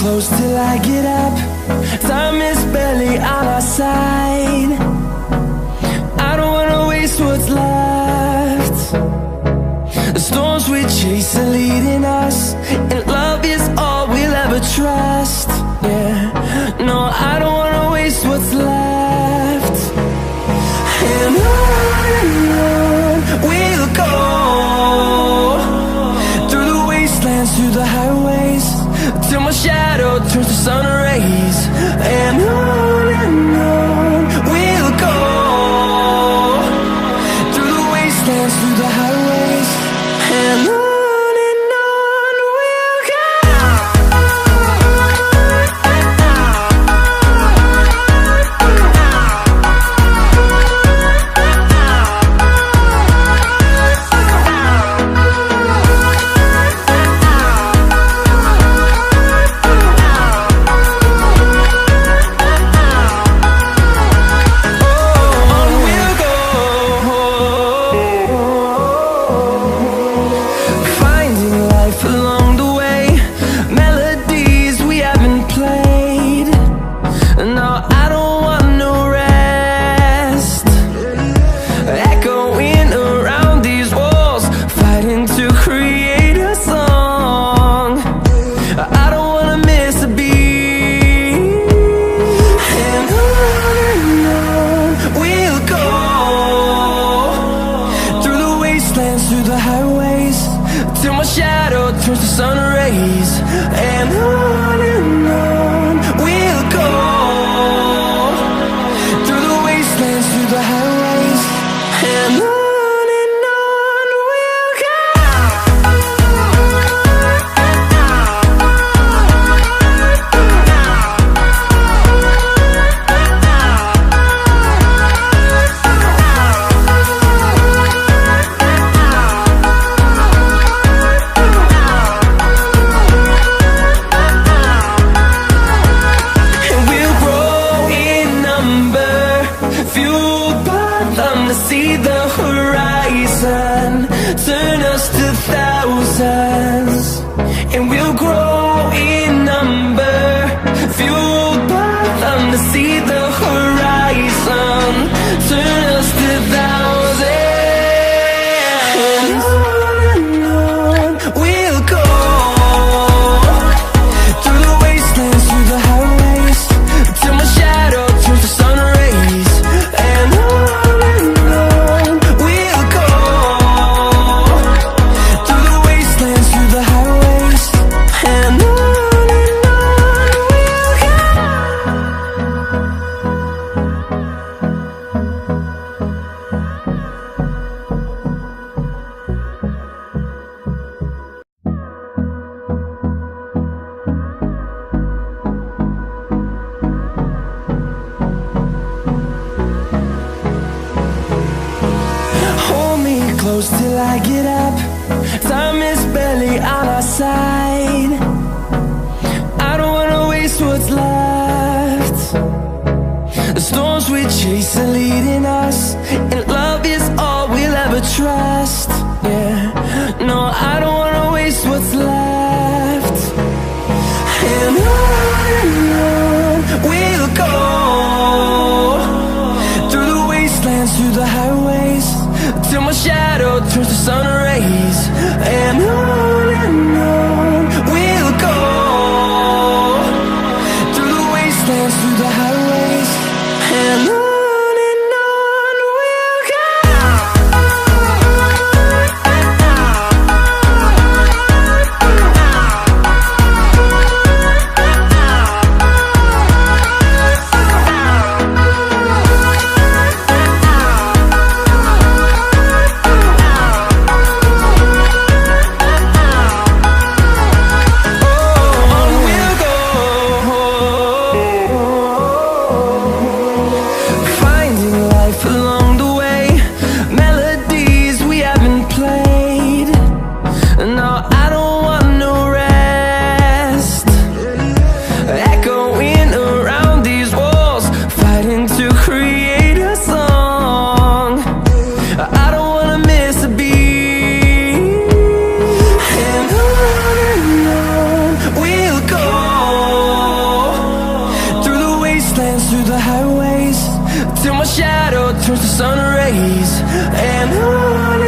close till I get up. Time is barely on our side. I don't wanna waste what's left. The storms we chase are leading us, and love is all we'll ever trust. Yeah, no, I don't wanna waste what's left. And on we'll go, through the wastelands, through the highways, till my shadow turns to sun rays. And on we'll go, through the wastelands, through the highways, and on we'll go. Through the highways, till my shadow turns to sun rays. And on we'll go, through the wastelands, through the highways, and on we'll go. See the horizon, turn us to thousands, and we'll grow in number, fueled by them. To see the horizon, turn us to thousands, and on we'll go, through the wastelands, through the highways, till my shadow turns to sun rays. And on close till I get up. Time is barely on our side. I don't wanna waste what's left. The storms we chase are leading us, and love is all we'll ever trust. Yeah, no, I don't wanna waste what's left. And on we'll go, through the wastelands, through the highways, till my shadow turns to sun rays. And on we'll go, through the wastelands, through the highways, and on we'll go. through the highways, till my shadow turns to sun rays. And on